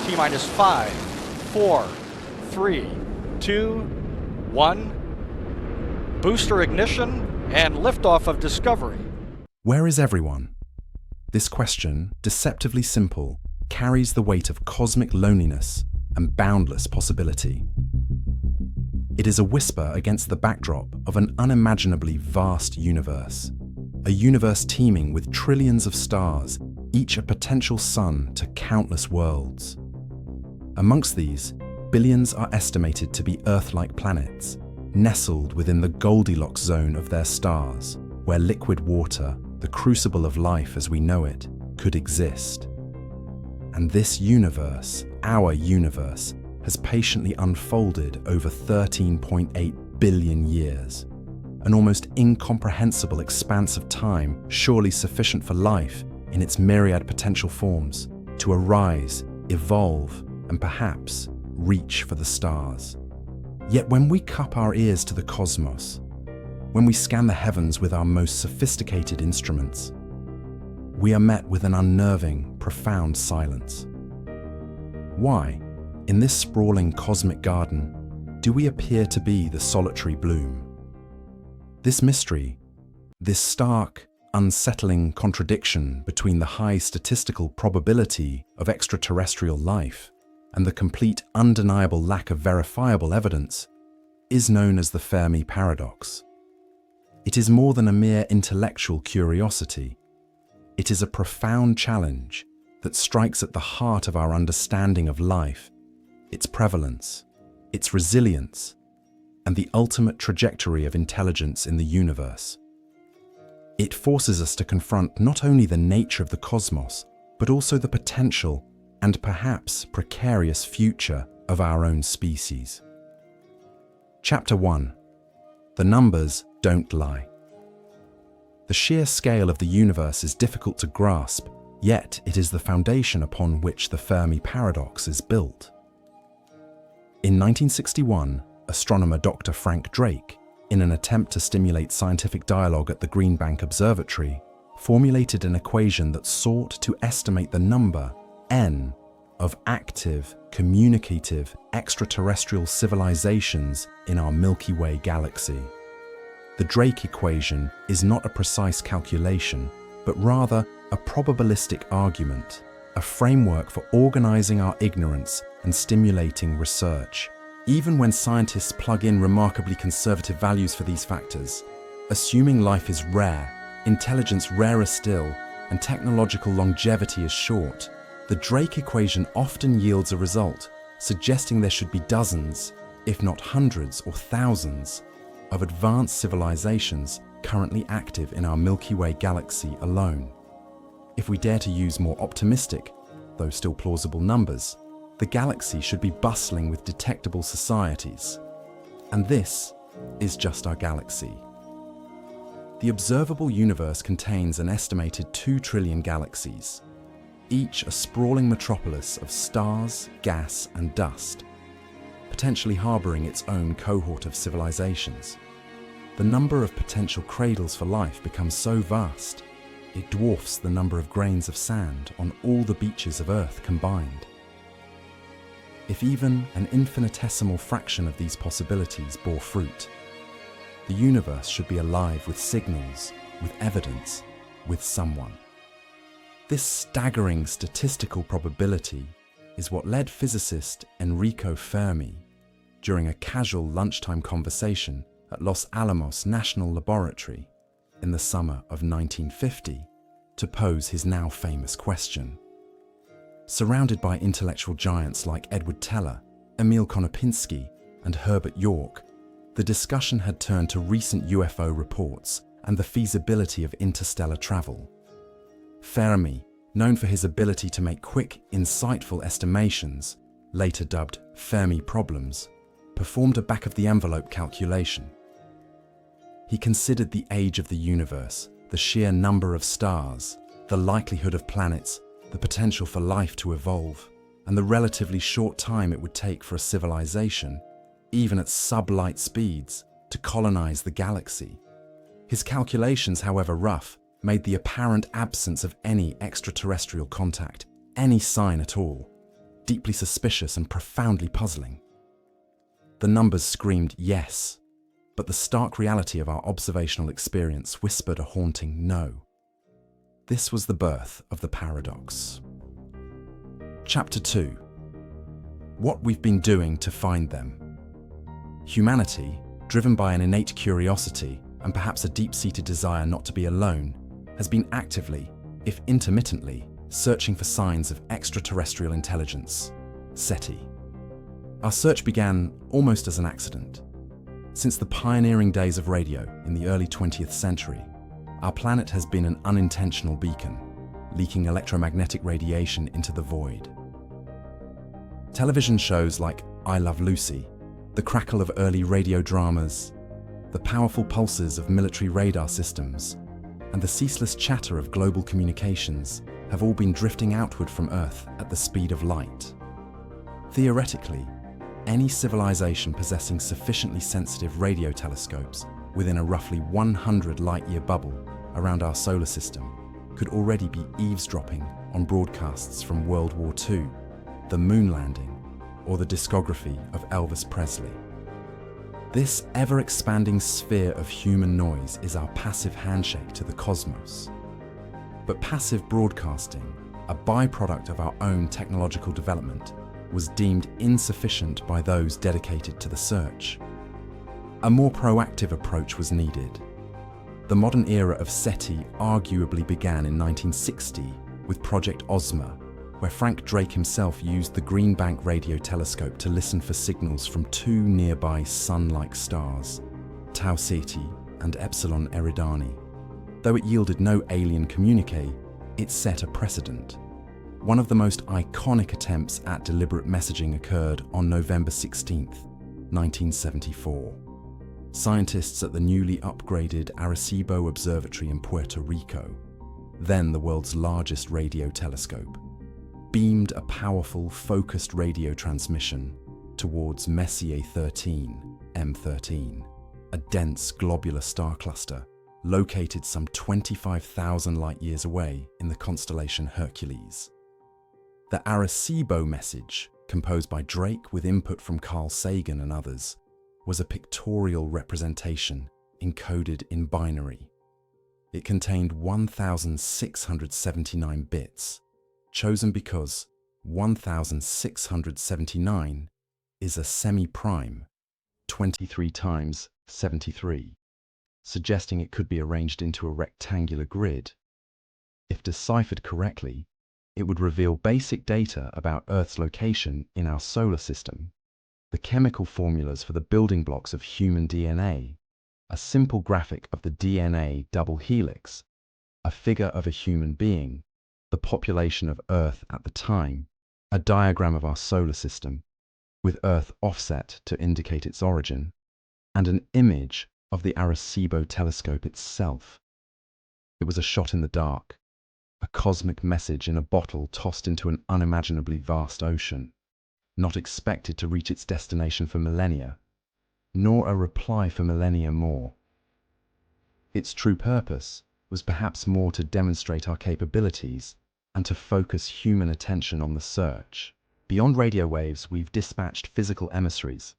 T-minus 5, 4, 3, 2, 1. Booster ignition and liftoff of Discovery. Where is everyone? This question, deceptively simple, carries the weight of cosmic loneliness and boundless possibility. It is a whisper against the backdrop of an unimaginably vast universe. A universe teeming with trillions of stars, each a potential sun to countless worlds. Amongst these, billions are estimated to be Earth-like planets, nestled within the Goldilocks zone of their stars, where liquid water, the crucible of life as we know it, could exist. And this universe, our universe, has patiently unfolded over 13.8 billion years. An almost incomprehensible expanse of time, surely sufficient for life in its myriad potential forms, to arise, evolve, and perhaps reach for the stars. Yet when we cup our ears to the cosmos, when we scan the heavens with our most sophisticated instruments, we are met with an unnerving, profound silence. Why, in this sprawling cosmic garden, do we appear to be the solitary bloom? This mystery, this stark, unsettling contradiction between the high statistical probability of extraterrestrial life and the complete undeniable lack of verifiable evidence, is known as the Fermi Paradox. It is more than a mere intellectual curiosity. It is a profound challenge that strikes at the heart of our understanding of life, its prevalence, its resilience, and the ultimate trajectory of intelligence in the universe. It forces us to confront not only the nature of the cosmos, but also the potential and perhaps precarious future of our own species. Chapter 1. The numbers don't lie. The sheer scale of the universe is difficult to grasp, yet it is the foundation upon which the Fermi Paradox is built. In 1961, astronomer Dr. Frank Drake, in an attempt to stimulate scientific dialogue at the Green Bank Observatory, formulated an equation that sought to estimate the number, n, of active, communicative, extraterrestrial civilizations in our Milky Way galaxy. The Drake equation is not a precise calculation, but rather a probabilistic argument, a framework for organizing our ignorance and stimulating research. Even when scientists plug in remarkably conservative values for these factors, assuming life is rare, intelligence rarer still, and technological longevity is short, the Drake equation often yields a result, suggesting there should be dozens, if not hundreds or thousands, of advanced civilizations currently active in our Milky Way galaxy alone. If we dare to use more optimistic, though still plausible numbers, the galaxy should be bustling with detectable societies. And this is just our galaxy. The observable universe contains an estimated 2 trillion galaxies, each a sprawling metropolis of stars, gas, and dust, potentially harboring its own cohort of civilizations. The number of potential cradles for life becomes so vast, it dwarfs the number of grains of sand on all the beaches of Earth combined. If even an infinitesimal fraction of these possibilities bore fruit, the universe should be alive with signals, with evidence, with someone. This staggering statistical probability is what led physicist Enrico Fermi, during a casual lunchtime conversation at Los Alamos National Laboratory in the summer of 1950, to pose his now famous question. Surrounded by intellectual giants like Edward Teller, Emil Konopinski, and Herbert York, the discussion had turned to recent UFO reports and the feasibility of interstellar travel. Fermi, known for his ability to make quick, insightful estimations, later dubbed Fermi problems, performed a back-of-the-envelope calculation. He considered the age of the universe, the sheer number of stars, the likelihood of planets, the potential for life to evolve, and the relatively short time it would take for a civilization, even at sub-light speeds, to colonize the galaxy. His calculations, however rough, made the apparent absence of any extraterrestrial contact, any sign at all, deeply suspicious and profoundly puzzling. The numbers screamed yes, but the stark reality of our observational experience whispered a haunting no. This was the birth of the paradox. Chapter 2. What we've been doing to find them. Humanity, driven by an innate curiosity and perhaps a deep-seated desire not to be alone, has been actively, if intermittently, searching for signs of extraterrestrial intelligence, SETI. Our search began almost as an accident. Since the pioneering days of radio in the early 20th century, our planet has been an unintentional beacon, leaking electromagnetic radiation into the void. Television shows like I Love Lucy, the crackle of early radio dramas, the powerful pulses of military radar systems, and the ceaseless chatter of global communications have all been drifting outward from Earth at the speed of light. Theoretically, any civilization possessing sufficiently sensitive radio telescopes within a roughly 100 light-year bubble around our solar system could already be eavesdropping on broadcasts from World War II, the moon landing, or the discography of Elvis Presley. This ever-expanding sphere of human noise is our passive handshake to the cosmos. But passive broadcasting, a byproduct of our own technological development, was deemed insufficient by those dedicated to the search. A more proactive approach was needed. The modern era of SETI arguably began in 1960 with Project Ozma, where Frank Drake himself used the Green Bank radio telescope to listen for signals from two nearby sun-like stars, Tau Ceti and Epsilon Eridani. Though it yielded no alien communique, it set a precedent. One of the most iconic attempts at deliberate messaging occurred on November 16, 1974. Scientists at the newly upgraded Arecibo Observatory in Puerto Rico, then the world's largest radio telescope, beamed a powerful, focused radio transmission towards Messier 13, M13, a dense globular star cluster located some 25,000 light-years away in the constellation Hercules. The Arecibo message, composed by Drake with input from Carl Sagan and others, was a pictorial representation encoded in binary. It contained 1,679 bits, chosen because 1,679 is a semi-prime, 23 times 73, suggesting it could be arranged into a rectangular grid. If deciphered correctly, it would reveal basic data about Earth's location in our solar system, the chemical formulas for the building blocks of human DNA, a simple graphic of the DNA double helix, a figure of a human being, the population of Earth at the time, a diagram of our solar system, with Earth offset to indicate its origin, and an image of the Arecibo telescope itself. It was a shot in the dark, a cosmic message in a bottle tossed into an unimaginably vast ocean, not expected to reach its destination for millennia, nor a reply for millennia more. Its true purpose was perhaps more to demonstrate our capabilities and to focus human attention on the search. Beyond radio waves, we've dispatched physical emissaries.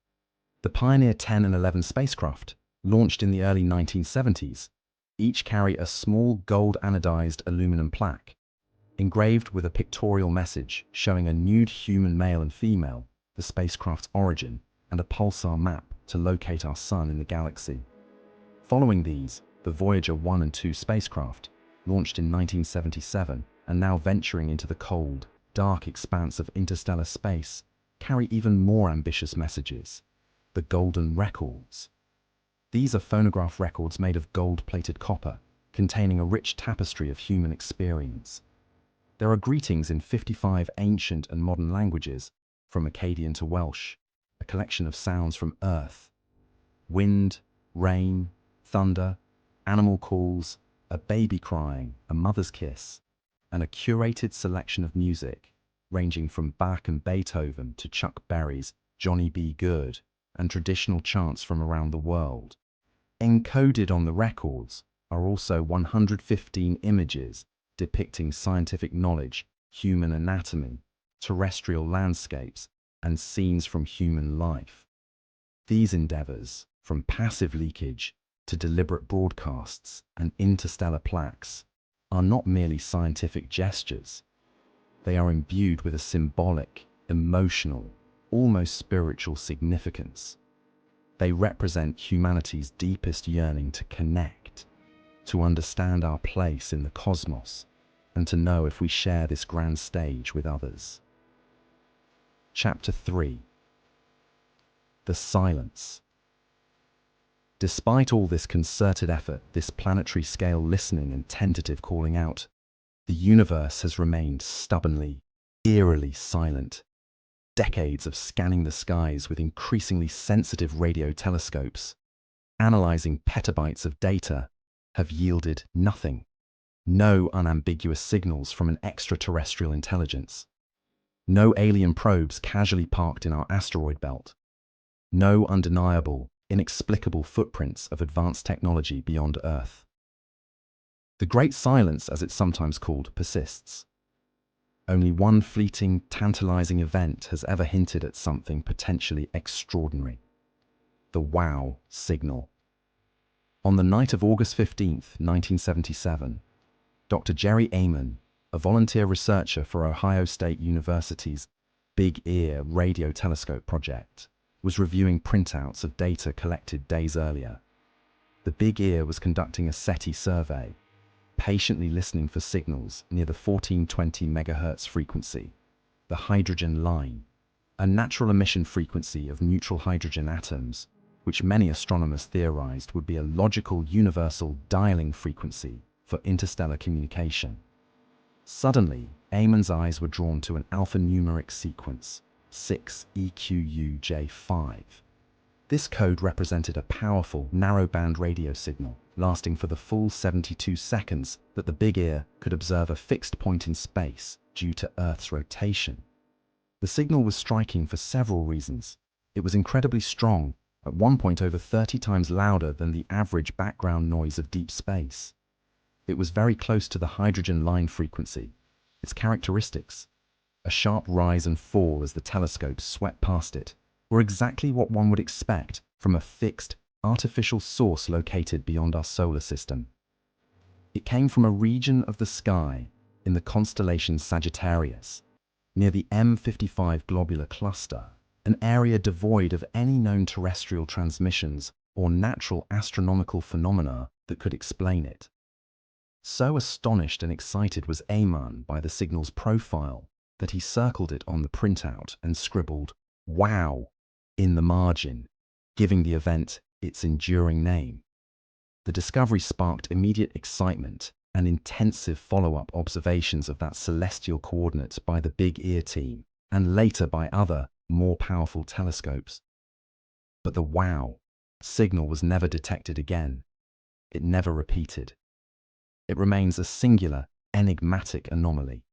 The Pioneer 10 and 11 spacecraft, launched in the early 1970s, each carry a small gold anodized aluminum plaque, engraved with a pictorial message showing a nude human male and female, the spacecraft's origin, and a pulsar map to locate our sun in the galaxy. Following these, the Voyager 1 and 2 spacecraft, launched in 1977 and now venturing into the cold, dark expanse of interstellar space, carry even more ambitious messages: the Golden Records. These are phonograph records made of gold-plated copper, containing a rich tapestry of human experience. There are greetings in 55 ancient and modern languages, from Akkadian to Welsh, a collection of sounds from Earth: wind, rain, thunder, animal calls, a baby crying, a mother's kiss, and a curated selection of music, ranging from Bach and Beethoven to Chuck Berry's Johnny B. Good, and traditional chants from around the world. Encoded on the records are also 115 images depicting scientific knowledge, human anatomy, terrestrial landscapes, and scenes from human life. These endeavors, from passive leakage to deliberate broadcasts and interstellar plaques, are not merely scientific gestures. They are imbued with a symbolic, emotional, almost spiritual significance. They represent humanity's deepest yearning to connect, to understand our place in the cosmos, and to know if we share this grand stage with others. Chapter 3. The Silence. Despite all this concerted effort, this planetary-scale listening and tentative calling out, the universe has remained stubbornly, eerily silent. Decades of scanning the skies with increasingly sensitive radio telescopes, analyzing petabytes of data, have yielded nothing. No unambiguous signals from an extraterrestrial intelligence. No alien probes casually parked in our asteroid belt. No undeniable, inexplicable footprints of advanced technology beyond Earth. The Great Silence, as it's sometimes called, persists. Only one fleeting, tantalizing event has ever hinted at something potentially extraordinary. The WOW signal. On the night of August 15th, 1977, Dr. Jerry Amon, a volunteer researcher for Ohio State University's Big Ear radio telescope project, was reviewing printouts of data collected days earlier. The Big Ear was conducting a SETI survey, patiently listening for signals near the 1420 MHz frequency, the hydrogen line, a natural emission frequency of neutral hydrogen atoms, which many astronomers theorized would be a logical universal dialing frequency for interstellar communication. Suddenly, Amon's eyes were drawn to an alphanumeric sequence, 6EQUJ5. This code represented a powerful, narrowband radio signal, lasting for the full 72 seconds that the Big Ear could observe a fixed point in space due to Earth's rotation. The signal was striking for several reasons. It was incredibly strong, at one point over 30 times louder than the average background noise of deep space. It was very close to the hydrogen line frequency. Its characteristics, a sharp rise and fall as the telescope swept past it, were exactly what one would expect from a fixed, artificial source located beyond our solar system. It came from a region of the sky in the constellation Sagittarius, near the M55 globular cluster, an area devoid of any known terrestrial transmissions or natural astronomical phenomena that could explain it. So astonished and excited was Amon by the signal's profile that he circled it on the printout and scribbled "Wow" in the margin, giving the event its enduring name. The discovery sparked immediate excitement and intensive follow-up observations of that celestial coordinate by the Big Ear team, and later by other, more powerful telescopes. But the WOW signal was never detected again. It never repeated. It remains a singular, enigmatic anomaly.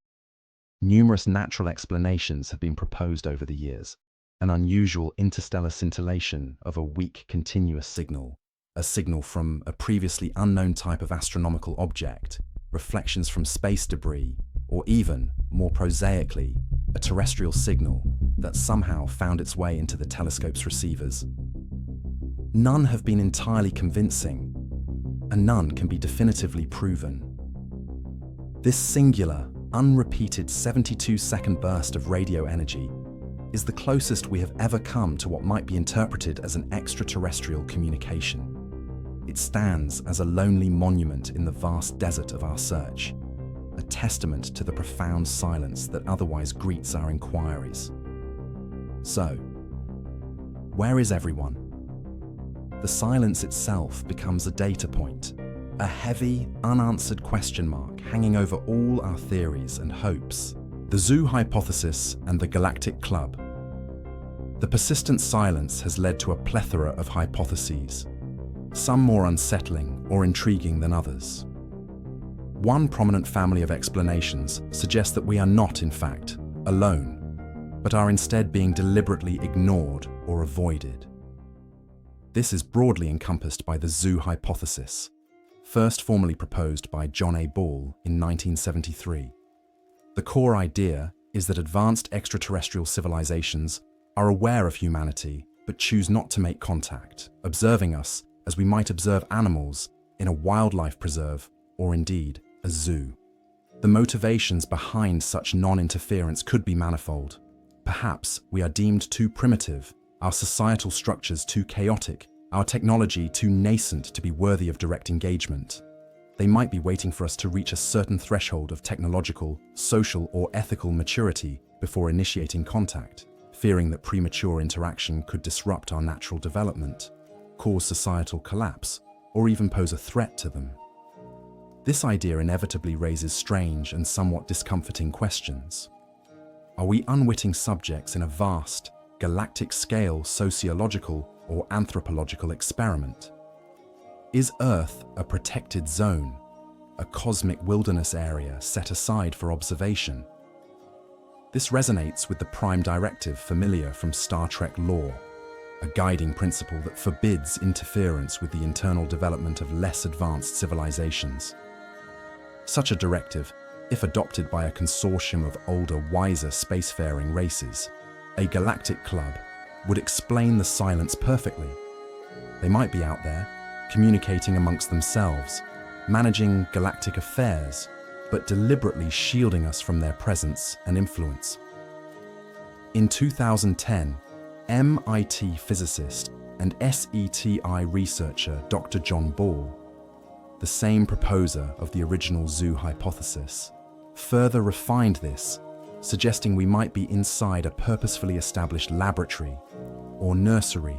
Numerous natural explanations have been proposed over the years. An unusual interstellar scintillation of a weak continuous signal, a signal from a previously unknown type of astronomical object, reflections from space debris, or even, more prosaically, a terrestrial signal that somehow found its way into the telescope's receivers. None have been entirely convincing, and none can be definitively proven. This singular, unrepeated 72-second burst of radio energy is the closest we have ever come to what might be interpreted as an extraterrestrial communication. It stands as a lonely monument in the vast desert of our search, a testament to the profound silence that otherwise greets our inquiries. So, where is everyone? The silence itself becomes a data point, a heavy, unanswered question mark hanging over all our theories and hopes. The Zoo hypothesis and the Galactic Club. The persistent silence has led to a plethora of hypotheses, some more unsettling or intriguing than others. One prominent family of explanations suggests that we are not, in fact, alone, but are instead being deliberately ignored or avoided. This is broadly encompassed by the Zoo hypothesis, first formally proposed by John A. Ball in 1973. The core idea is that advanced extraterrestrial civilizations are aware of humanity but choose not to make contact, observing us as we might observe animals in a wildlife preserve or indeed a zoo. The motivations behind such non-interference could be manifold. Perhaps we are deemed too primitive, our societal structures too chaotic, our technology too nascent to be worthy of direct engagement. They might be waiting for us to reach a certain threshold of technological, social, or ethical maturity before initiating contact, fearing that premature interaction could disrupt our natural development, cause societal collapse, or even pose a threat to them. This idea inevitably raises strange and somewhat discomforting questions. Are we unwitting subjects in a vast, galactic-scale sociological or anthropological experiment? Is Earth a protected zone, a cosmic wilderness area set aside for observation? This resonates with the prime directive familiar from Star Trek lore, a guiding principle that forbids interference with the internal development of less advanced civilizations. Such a directive, if adopted by a consortium of older, wiser spacefaring races, a galactic club, would explain the silence perfectly. They might be out there, communicating amongst themselves, managing galactic affairs, but deliberately shielding us from their presence and influence. In 2010, MIT physicist and SETI researcher Dr. John Ball, the same proposer of the original zoo hypothesis, further refined this, suggesting we might be inside a purposefully established laboratory or nursery.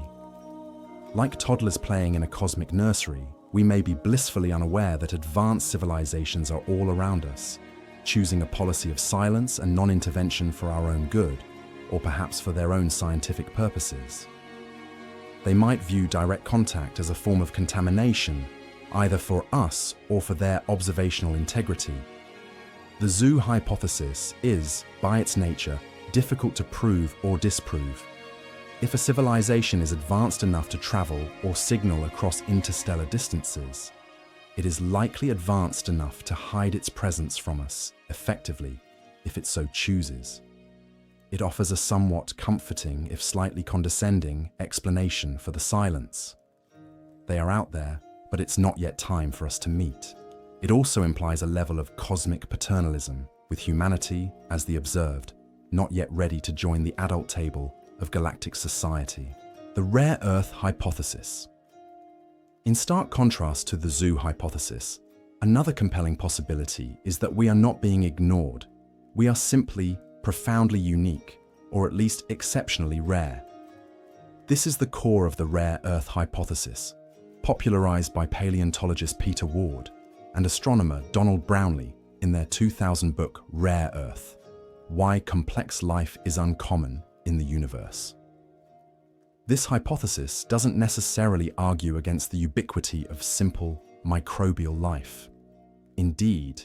Like toddlers playing in a cosmic nursery, we may be blissfully unaware that advanced civilizations are all around us, choosing a policy of silence and non-intervention for our own good, or perhaps for their own scientific purposes. They might view direct contact as a form of contamination, either for us or for their observational integrity. The zoo hypothesis is, by its nature, difficult to prove or disprove. If a civilization is advanced enough to travel or signal across interstellar distances, it is likely advanced enough to hide its presence from us effectively, if it so chooses. It offers a somewhat comforting, if slightly condescending, explanation for the silence. They are out there, but it's not yet time for us to meet. It also implies a level of cosmic paternalism, with humanity, as the observed, not yet ready to join the adult table of galactic society. The rare Earth hypothesis. In stark contrast to the zoo hypothesis, another compelling possibility is that we are not being ignored. We are simply profoundly unique, or at least exceptionally rare. This is the core of the rare Earth hypothesis, popularized by paleontologist Peter Ward and astronomer Donald Brownlee in their 2000 book Rare Earth: Why Complex Life is Uncommon in the Universe. This hypothesis doesn't necessarily argue against the ubiquity of simple microbial life. Indeed,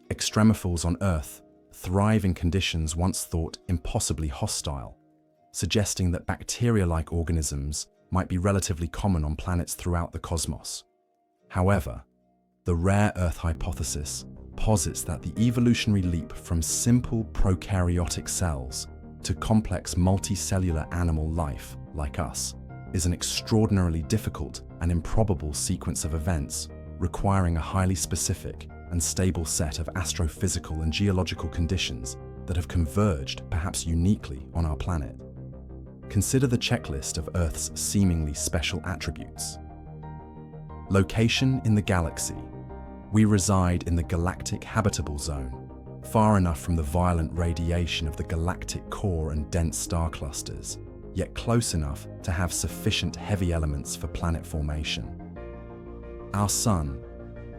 extremophils on Earth thrive in conditions once thought impossibly hostile, suggesting that bacteria-like organisms might be relatively common on planets throughout the cosmos. However, the rare Earth hypothesis posits that the evolutionary leap from simple prokaryotic cells to complex multicellular animal life, like us, is an extraordinarily difficult and improbable sequence of events requiring a highly specific and stable set of astrophysical and geological conditions that have converged, perhaps uniquely, on our planet. Consider the checklist of Earth's seemingly special attributes. Location in the galaxy. We reside in the galactic habitable zone, far enough from the violent radiation of the galactic core and dense star clusters, yet close enough to have sufficient heavy elements for planet formation. Our Sun,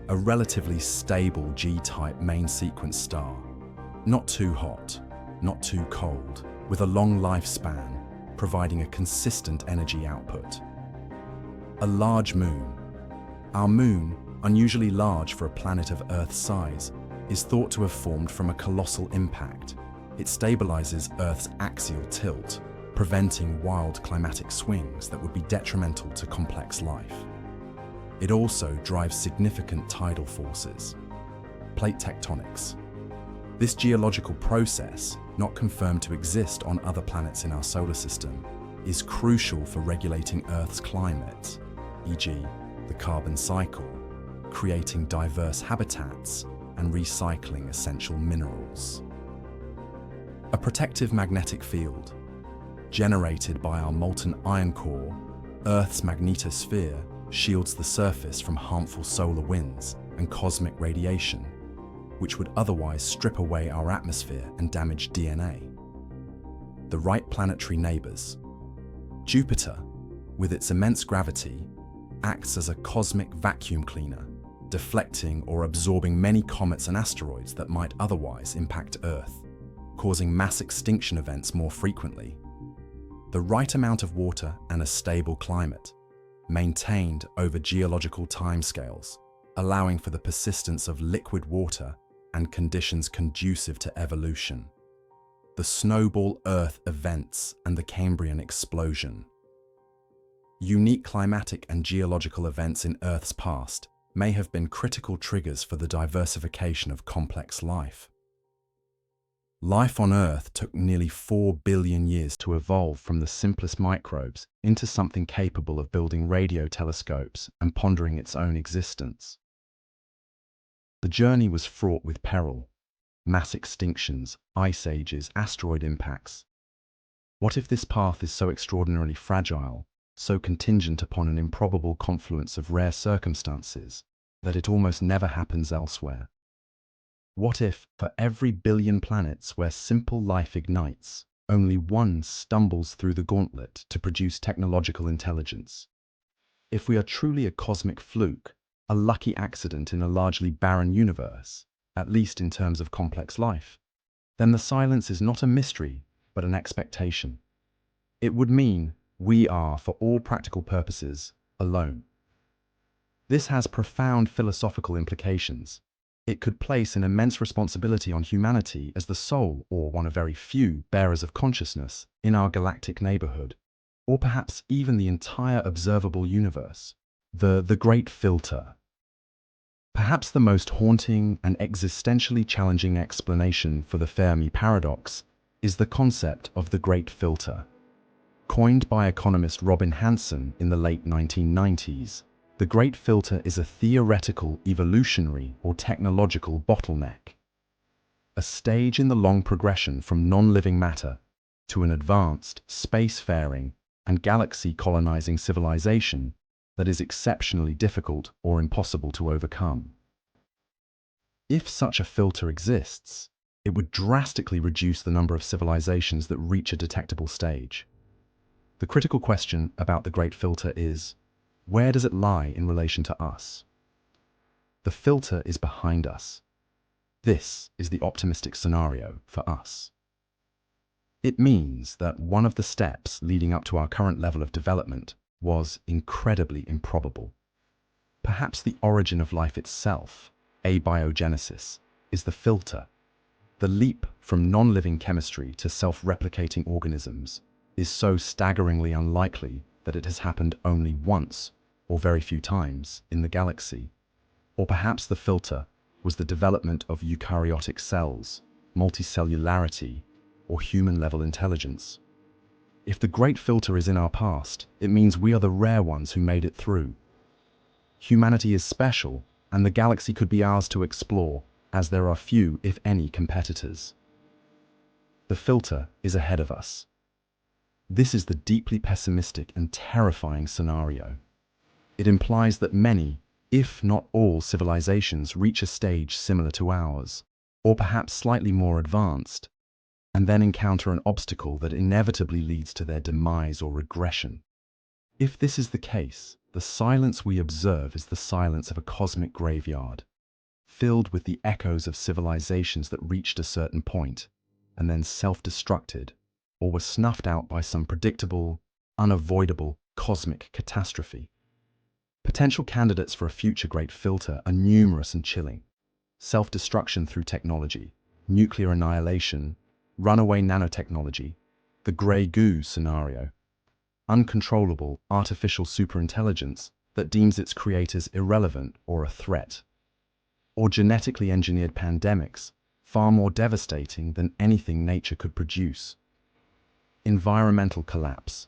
a relatively stable G-type main sequence star, not too hot, not too cold, with a long lifespan, providing a consistent energy output. A large moon. Our moon, unusually large for a planet of Earth's size, is thought to have formed from a colossal impact. It stabilizes Earth's axial tilt, preventing wild climatic swings that would be detrimental to complex life. It also drives significant tidal forces. Plate tectonics. This geological process, not confirmed to exist on other planets in our solar system, is crucial for regulating Earth's climate, e.g., the carbon cycle, creating diverse habitats and recycling essential minerals. A protective magnetic field, generated by our molten iron core, Earth's magnetosphere shields the surface from harmful solar winds and cosmic radiation, which would otherwise strip away our atmosphere and damage DNA. The right planetary neighbors. Jupiter, with its immense gravity, acts as a cosmic vacuum cleaner, deflecting or absorbing many comets and asteroids that might otherwise impact Earth, causing mass extinction events more frequently. The right amount of water and a stable climate, maintained over geological timescales, allowing for the persistence of liquid water and conditions conducive to evolution. The snowball Earth events and the Cambrian explosion. Unique climatic and geological events in Earth's past may have been critical triggers for the diversification of complex life. Life on Earth took nearly 4 billion years to evolve from the simplest microbes into something capable of building radio telescopes and pondering its own existence. The journey was fraught with peril, mass extinctions, ice ages, asteroid impacts. What if this path is so extraordinarily fragile, so contingent upon an improbable confluence of rare circumstances, that it almost never happens elsewhere? What if, for every billion planets where simple life ignites, only one stumbles through the gauntlet to produce technological intelligence? If we are truly a cosmic fluke, a lucky accident in a largely barren universe, at least in terms of complex life, then the silence is not a mystery, but an expectation. It would mean we are, for all practical purposes, alone. This has profound philosophical implications. It could place an immense responsibility on humanity as the sole, or one of very few, bearers of consciousness in our galactic neighborhood, or perhaps even the entire observable universe. The Great Filter. Perhaps the most haunting and existentially challenging explanation for the Fermi Paradox is the concept of the Great Filter. Coined by economist Robin Hanson in the late 1990s, the Great Filter is a theoretical, evolutionary, or technological bottleneck. A stage in the long progression from non-living matter to an advanced, spacefaring, and galaxy-colonizing civilization that is exceptionally difficult or impossible to overcome. If such a filter exists, it would drastically reduce the number of civilizations that reach a detectable stage. The critical question about the Great Filter is, where does it lie in relation to us? The filter is behind us. This is the optimistic scenario for us. It means that one of the steps leading up to our current level of development was incredibly improbable. Perhaps the origin of life itself, abiogenesis, is the filter. The leap from non-living chemistry to self-replicating organisms is so staggeringly unlikely that it has happened only once, or very few times, in the galaxy. Or perhaps the filter was the development of eukaryotic cells, multicellularity, or human-level intelligence. If the Great Filter is in our past, it means we are the rare ones who made it through. Humanity is special, and the galaxy could be ours to explore, as there are few, if any, competitors. The filter is ahead of us. This is the deeply pessimistic and terrifying scenario. It implies that many, if not all, civilizations reach a stage similar to ours, or perhaps slightly more advanced, and then encounter an obstacle that inevitably leads to their demise or regression. If this is the case, the silence we observe is the silence of a cosmic graveyard, filled with the echoes of civilizations that reached a certain point, and then self-destructed, or were snuffed out by some predictable, unavoidable cosmic catastrophe. Potential candidates for a future Great Filter are numerous and chilling. Self-destruction through technology, nuclear annihilation, runaway nanotechnology, the grey goo scenario, uncontrollable artificial superintelligence that deems its creators irrelevant or a threat, or genetically engineered pandemics far more devastating than anything nature could produce. Environmental collapse.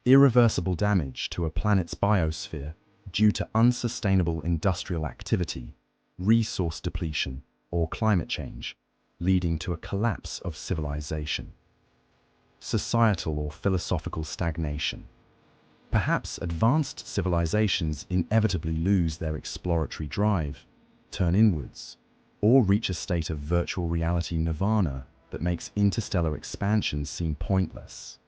Irreversible damage to a planet's biosphere due to unsustainable industrial activity, resource depletion, or climate change, leading to a collapse of civilization. Societal or philosophical stagnation. Perhaps advanced civilizations inevitably lose their exploratory drive, turn inwards, or reach a state of virtual reality nirvana that makes interstellar expansion seem pointless.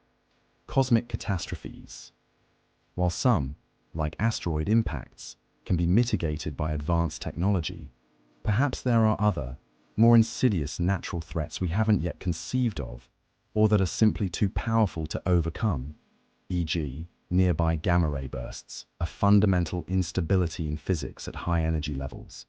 Cosmic catastrophes. While some, like asteroid impacts, can be mitigated by advanced technology, perhaps there are other, more insidious natural threats we haven't yet conceived of, or that are simply too powerful to overcome, e.g., nearby gamma ray bursts, a fundamental instability in physics at high energy levels.